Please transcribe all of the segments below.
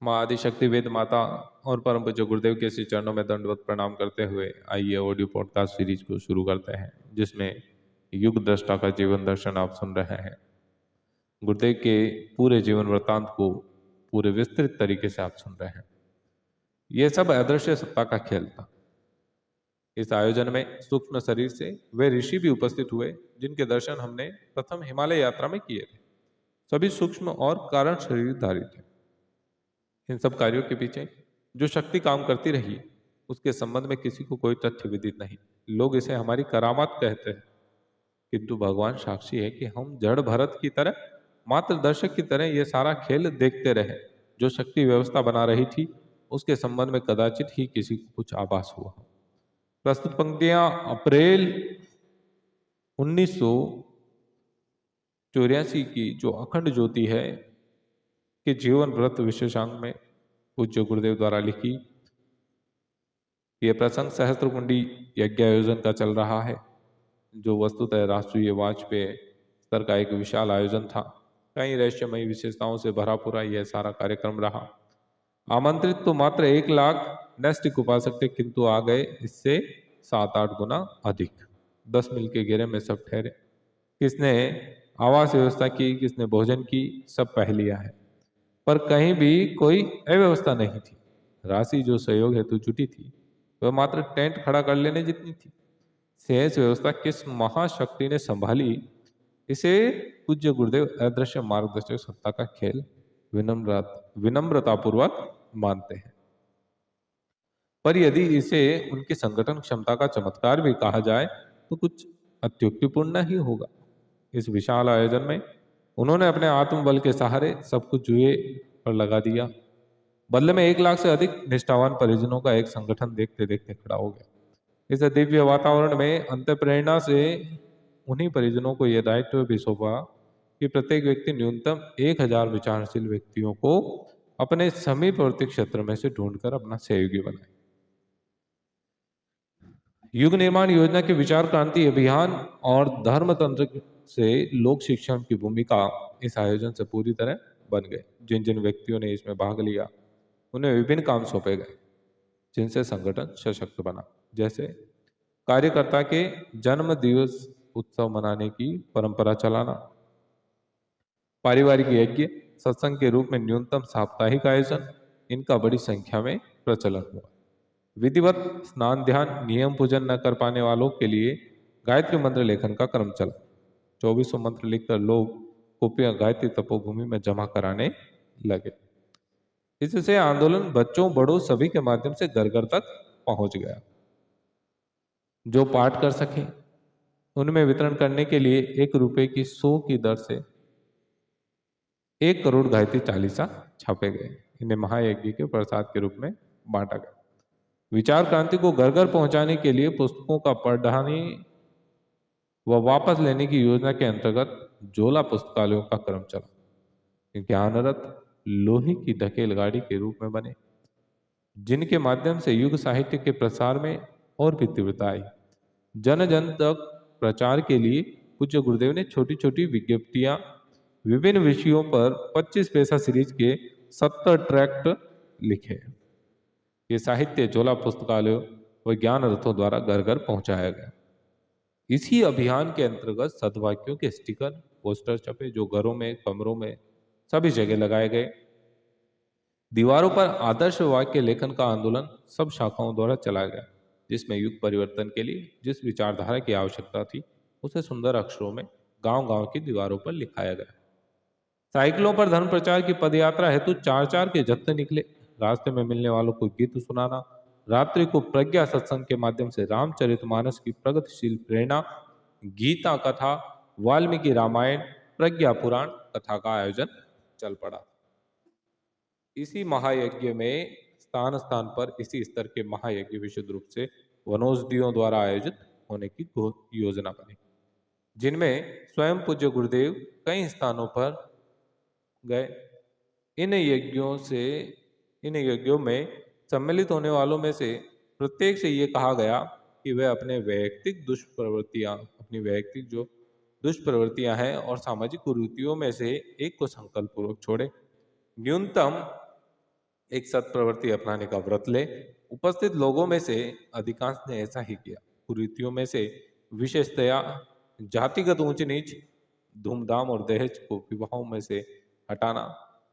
माँ आदिशक्ति वेद माता और परम पूज्य गुरुदेव के श्री चरणों में दंडवत प्रणाम करते हुए आइए ऑडियो पॉडकास्ट सीरीज को शुरू करते हैं, जिसमें युग दृष्टा का जीवन दर्शन आप सुन रहे हैं। गुरुदेव के पूरे जीवन वृत्तांत को पूरे विस्तृत तरीके से आप सुन रहे हैं। यह सब अदृश्य सत्ता का खेल था। इस आयोजन में सूक्ष्म शरीर से वे ऋषि भी उपस्थित हुए जिनके दर्शन हमने प्रथम हिमालय यात्रा में किए थे। सभी सूक्ष्म और कारण शरीरधारी थे। इन सब कार्यों के पीछे जो शक्ति काम करती रही, उसके संबंध में किसी को कोई तथ्य विदित नहीं। लोग इसे हमारी करामात कहते हैं, किंतु भगवान साक्षी है कि हम जड़ भरत की तरह, मात्र दर्शक की तरह यह सारा खेल देखते रहे। जो शक्ति व्यवस्था बना रही थी, उसके संबंध में कदाचित ही किसी को कुछ आभास हुआ। प्रस्तुत पंक्तियां अप्रैल 1984 की जो अखंड ज्योति है कि जीवन व्रत विशेषांक में पूज्य गुरुदेव द्वारा लिखी। यह प्रसंग सहस्त्र कुंडी यज्ञ आयोजन का चल रहा है, जो वस्तुतः राष्ट्रीय वाजपेयी स्तर का एक विशाल आयोजन था। कई रहस्यमयी विशेषताओं से भरा पूरा यह सारा कार्यक्रम रहा। आमंत्रित तो मात्र 1 लाख नैस्टिक उपासक थे, किंतु आ गए इससे 7-8 गुना अधिक। 10 मील के घेरे में सब ठहरे। किसने आवास व्यवस्था की, किसने भोजन की, सब पहलिया है, पर कहीं भी कोई अव्यवस्था नहीं थी। राशि जो सहयोग हेतु जुटी थी, वह मात्र टेंट खड़ा कर लेने जितनी थी। शेष व्यवस्था किस महाशक्ति ने संभाली, इसे पूज्य गुरुदेव अदृश्य मार्गदर्शक सत्ता का खेल विनम्रतापूर्वक मानते हैं। पर यदि इसे उनकी संगठन क्षमता का चमत्कार भी कहा जाए तो कुछ अत्युक्तिपूर्ण ही होगा। इस विशाल आयोजन में उन्होंने अपने आत्मबल के सहारे सब कुछ जुए पर लगा दिया। बदले में 1 लाख से अधिक निष्ठावान परिजनों का एक संगठन देखते देखते खड़ा हो गया। इस दिव्य वातावरण में अंतःप्रेरणा से उन्हीं परिजनों को यह दायित्व भी सौंपा कि प्रत्येक व्यक्ति न्यूनतम 1000 विचारशील व्यक्तियों को अपने समीपवर्ती क्षेत्र में से ढूंढकर अपना सहयोगी बनाए। युग निर्माण योजना के विचार क्रांति अभियान और धर्म तंत्र से लोक शिक्षण की भूमिका इस आयोजन से पूरी तरह बन गए। जिन जिन व्यक्तियों ने इसमें भाग लिया, उन्हें विभिन्न काम सौंपे गए, जिनसे संगठन सशक्त बना। जैसे कार्यकर्ता के जन्म दिवस उत्सव मनाने की परंपरा चलाना, पारिवारिक यज्ञ सत्संग के रूप में न्यूनतम साप्ताहिक आयोजन, इनका बड़ी संख्या में प्रचलन हुआ। विधिवत स्नान ध्यान नियम पूजन न कर पाने वालों के लिए गायत्री मंत्र लेखन का क्रम चला। 2400 मंत्र लिखकर लोग कॉपियां गायत्री तपोभूमि में जमा कराने लगे। इससे आंदोलन बच्चों बड़ों सभी के माध्यम से घर घर तक पहुंच गया। जो पाठ कर सके उनमें वितरण करने के लिए 1 रुपए की 100 की दर से 1 करोड़ गायत्री चालीसा छापे गए। इन्हें महायज्ञ के प्रसाद के रूप में बांटा गया। विचार क्रांति को घर घर पहुंचाने के लिए पुस्तकों का पढ़ाने व वापस लेने की योजना के अंतर्गत झोला पुस्तकालयों का क्रम चला। ज्ञान रथ लोहे की ढकेल गाड़ी के रूप में बने, जिनके माध्यम से युग साहित्य के प्रसार में और भी तीव्रता आई। जन जन तक प्रचार के लिए पूज्य गुरुदेव ने छोटी छोटी विज्ञप्तियां विभिन्न विषयों पर 25 पैसा सीरीज के 70 ट्रैक्ट लिखे। ये साहित्य झोला पुस्तकालयों व ज्ञान रथों द्वारा घर घर पहुंचाया गया। इसी अभियान के अंतर्गत सद्वाक्यों के स्टिकर पोस्टर छपे, जो घरों में, कमरों में, सभी जगह लगाए गए। दीवारों पर आदर्श वाक्य लेखन का आंदोलन सब शाखाओं द्वारा चलाया गया, जिसमें युग परिवर्तन के लिए जिस विचारधारा की आवश्यकता थी, उसे सुंदर अक्षरों में गांव गांव की दीवारों पर लिखाया गया। साइकिलों पर धर्म प्रचार की पदयात्रा हेतु 4-4 के जत्थे निकले। रास्ते में मिलने वालों को गीत सुनाना, रात्रि को प्रज्ञा सत्संग के माध्यम से रामचरितमानस की प्रगतिशील प्रेरणा, गीता कथा, वाल्मीकि रामायण, प्रज्ञा पुराण कथा का आयोजन चल पड़ा। इसी महायज्ञ में स्थान स्थान पर इसी स्तर के महायज्ञ विशुद्ध रूप से वनौषधियों द्वारा आयोजित होने की योजना बनी, जिनमें स्वयं पूज्य गुरुदेव कई स्थानों पर गए। इन यज्ञों में सम्मिलित होने वालों में से प्रत्येक से ये कहा गया कि वे अपने अपनी वैयक्तिक जो दुष्प्रवृत्तियां हैं और सामाजिक कुरीतियों में से एक को संकल्प पूर्वक छोड़े। न्यूनतम एक सत्प्रवृत्ति अपनाने का व्रत ले। उपस्थित लोगों में से अधिकांश ने ऐसा ही किया। कुरीतियों में से विशेषतया जातिगत ऊंच नीच, धूमधाम और दहेज को विवाहों में से हटाना,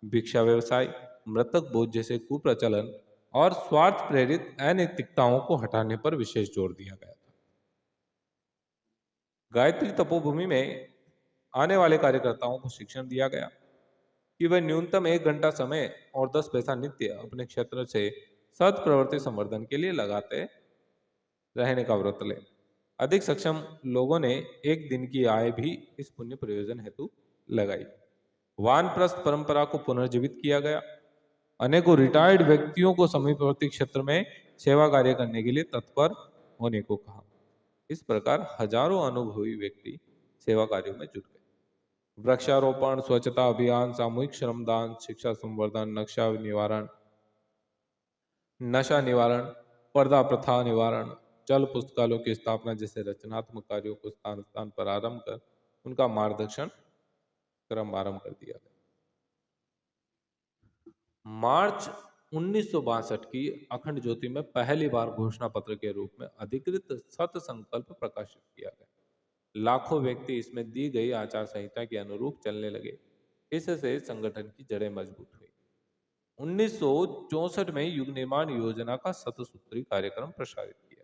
भिक्षा व्यवसाय, मृतक भोज जैसे कुप्रचलन और स्वार्थ प्रेरित अनैतिकताओं को हटाने पर विशेष जोर दिया गया था। गायत्री तपोभूमि में आने वाले कार्यकर्ताओं को शिक्षण दिया गया कि वह न्यूनतम 1 घंटा समय और 10 पैसा नित्य अपने क्षेत्र से सत्प्रवृत्ति संवर्धन के लिए लगाते रहने का व्रत ले। अधिक सक्षम लोगों ने एक दिन की आय भी इस पुण्य प्रयोजन हेतु लगाई। वानप्रस्थ परंपरा को पुनर्जीवित किया गया। अनेकों रिटायर्ड व्यक्तियों को समीपवर्ती क्षेत्र में सेवा कार्य करने के लिए तत्पर होने को कहा। इस प्रकार हजारों अनुभवी व्यक्ति सेवा कार्यों में जुट गए। वृक्षारोपण, स्वच्छता अभियान, सामूहिक श्रमदान, शिक्षा संवर्धन, नशा निवारण, पर्दा प्रथा निवारण, चल पुस्तकालयों की स्थापना जैसे रचनात्मक कार्यों को स्थान स्थान पर आरंभ कर उनका मार्गदर्शन क्रम आरंभ कर दिया गया। मार्च 1962 की अखंड ज्योति में पहली बार घोषणा पत्र के रूप में अधिकृत सत संकल्प प्रकाशित किया गया। लाखों व्यक्ति इसमें दी गई आचार संहिता के अनुरूप चलने लगे। इससे संगठन की जड़ें मजबूत हुई। 1964 में युग निर्माण योजना का शतसूत्री कार्यक्रम प्रसारित किया गया।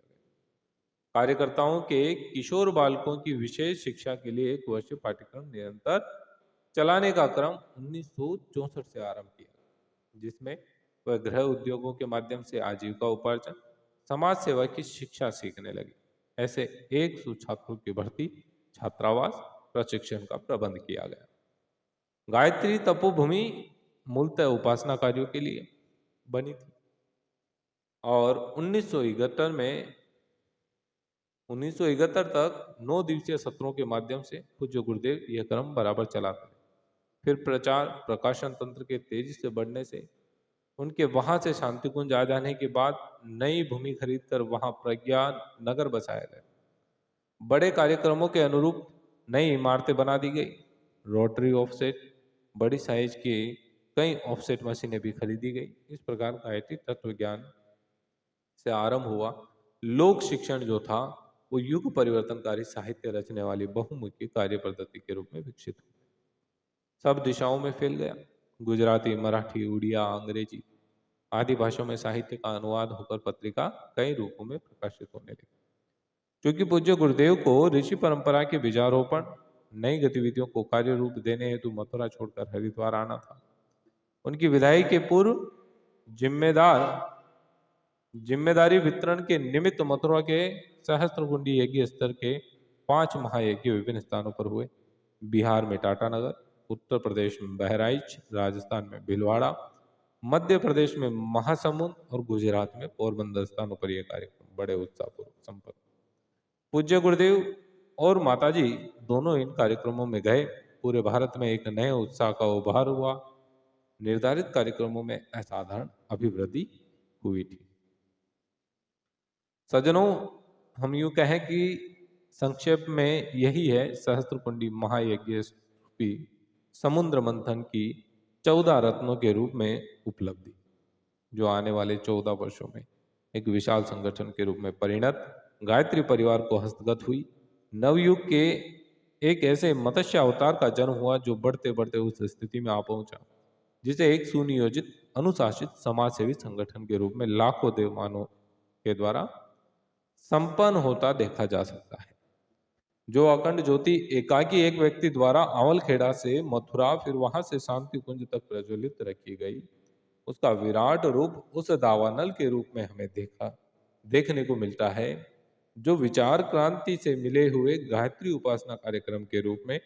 कार्यकर्ताओं के किशोर बालकों की विशेष शिक्षा के लिए 1 वर्षीय पाठ्यक्रम निरंतर चलाने का क्रम 1964 से आरंभ किया, जिसमें वह गृह उद्योगों के माध्यम से आजीविका उपार्जन, समाज सेवा की शिक्षा सीखने लगे। ऐसे 100 छात्रों की भर्ती, छात्रावास, प्रशिक्षण का प्रबंध किया गया। गायत्री तपोभूमि मूलतः उपासना कार्यों के लिए बनी थी और 1971 तक 9 दिवसीय सत्रों के माध्यम से पूज्य गुरुदेव यह क्रम बराबर चलाते रहे। फिर प्रचार प्रकाशन तंत्र के तेजी से बढ़ने से उनके वहां से शांति कुंज आ जाने के बाद नई भूमि खरीदकर वहां प्रज्ञा नगर बसाया गया। बड़े कार्यक्रमों के अनुरूप नई इमारतें बना दी गई। रोटरी ऑफसेट, बड़ी साइज की कई ऑफसेट मशीनें भी खरीदी गई। इस प्रकार गायत्री तत्व ज्ञान से आरंभ हुआ लोक शिक्षण जो था वो युग परिवर्तनकारी साहित्य रचने वाली बहुमुखी कार्य पद्धति के रूप में विकसित हुआ, सब दिशाओं में फैल गया। गुजराती, मराठी, उड़िया, अंग्रेजी आदि भाषाओं में साहित्य का अनुवाद होकर पत्रिका कई रूपों में प्रकाशित होने लगी। क्योंकि पूज्य गुरुदेव को ऋषि परंपरा के बीजारोपण, नई गतिविधियों को कार्य रूप देने हेतु मथुरा छोड़कर हरिद्वार आना था, उनकी विदाई के पूर्व जिम्मेदारी वितरण के निमित्त मथुरा के सहस्त्रकुंडी यज्ञ स्तर के 5 महायज्ञ विभिन्न स्थानों पर हुए। बिहार में टाटानगर, उत्तर प्रदेश में बहराइच, राजस्थान में भीलवाड़ा, मध्य प्रदेश में महासमुंद और गुजरात में पोरबंदर स्थानों पर यह कार्यक्रम बड़े उत्साहपूर्वक संपन्न। पूज्य गुरुदेव और माताजी दोनों इन कार्यक्रमों में गए। पूरे भारत में एक नए उत्साह का उभार हुआ। निर्धारित कार्यक्रमों में असाधारण अभिवृद्धि हुई थी। सज्जनों, हम यूं कहें कि संक्षेप में यही है सहस्त्रकुंडी महायज्ञ रूपी समुद्र मंथन की 14 रत्नों के रूप में उपलब्धि, जो आने वाले 14 वर्षों में एक विशाल संगठन के रूप में परिणत गायत्री परिवार को हस्तगत हुई। नवयुग के एक ऐसे मत्स्य अवतार का जन्म हुआ जो बढ़ते बढ़ते उस स्थिति में आ पहुंचा जिसे एक सुनियोजित अनुशासित समाजसेवी संगठन के रूप में लाखों देवमानों के द्वारा संपन्न होता देखा जा सकता है। जो अखंड ज्योति एकाकी एक व्यक्ति द्वारा आवलखेड़ा से मथुरा फिर वहां से शांति कुंज तक प्रज्वलित रखी गई, उसका विराट रूप उस दावानल के रूप में हमें देखने को मिलता है जो विचार क्रांति से मिले हुए गायत्री उपासना कार्यक्रम के रूप में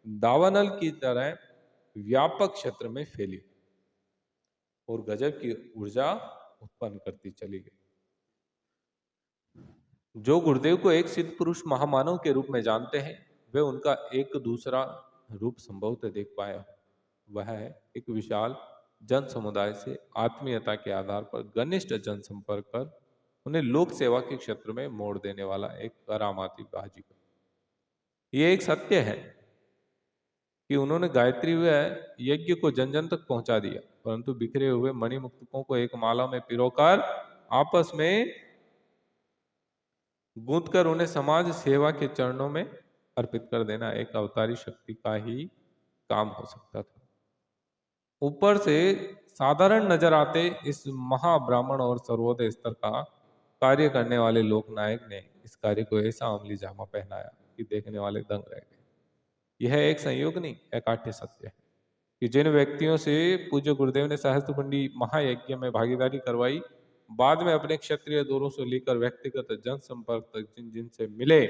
दावानल की तरह व्यापक क्षेत्र में फैली और गजब की ऊर्जा उत्पन्न करती चली गई। जो गुरुदेव को एक सिद्ध पुरुष महामानव के रूप में जानते हैं, वे उनका एक दूसरा रूप संभवतः देख पाया। वह है एक विशाल जन समुदाय से आत्मीयता के आधार पर घनिष्ठ जनसंपर्क कर उन्हें लोक सेवा के क्षेत्र में मोड़ देने वाला एक करामाती बाजीगर। ये एक सत्य है कि उन्होंने गायत्री व यज्ञ को जन जन तक पहुंचा दिया, परंतु बिखरे हुए मणिमुक्तकों को एक माला में पिरोकर आपस में गूंथकर उन्हें समाज सेवा के चरणों में अर्पित कर देना एक अवतारी शक्ति का ही काम हो सकता था। ऊपर से साधारण नजर आते इस महाब्राह्मण और सर्वोदय स्तर का कार्य करने वाले लोकनायक ने इस कार्य को ऐसा अमली जामा पहनाया कि देखने वाले दंग रह गए। यह एक संयोग नहीं, अकाट्य सत्य है कि जिन व्यक्तियों से पूज्य गुरुदेव ने सहस्त्रकुंडी महायज्ञ में भागीदारी करवाई, बाद में अपने क्षत्रिय दौरों से लेकर व्यक्तिगत जनसंपर्क तक जिन जिन से मिले,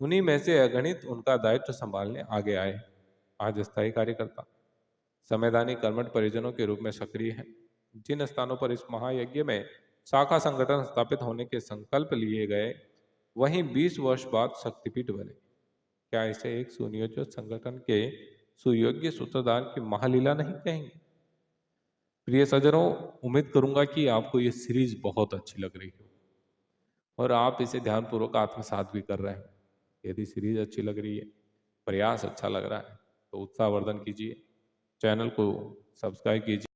उन्हीं में से अगणित उनका दायित्व संभालने आगे आए। आज स्थायी कार्यकर्ता संवैधानिक कर्मठ परिजनों के रूप में सक्रिय है। जिन स्थानों पर इस महायज्ञ में शाखा संगठन स्थापित होने के संकल्प लिए गए, वहीं 20 वर्ष बाद शक्तिपीठ बने। क्या इसे एक सुनियोजित संगठन के सुयोग्य सूत्रधार की महालीला नहीं कहेंगे? प्रिय सज्जनों, उम्मीद करूंगा कि आपको ये सीरीज बहुत अच्छी लग रही हो और आप इसे ध्यानपूर्वक आत्मसात भी कर रहे हैं। यदि सीरीज अच्छी लग रही है, प्रयास अच्छा लग रहा है, तो उत्साहवर्धन कीजिए, चैनल को सब्सक्राइब कीजिए।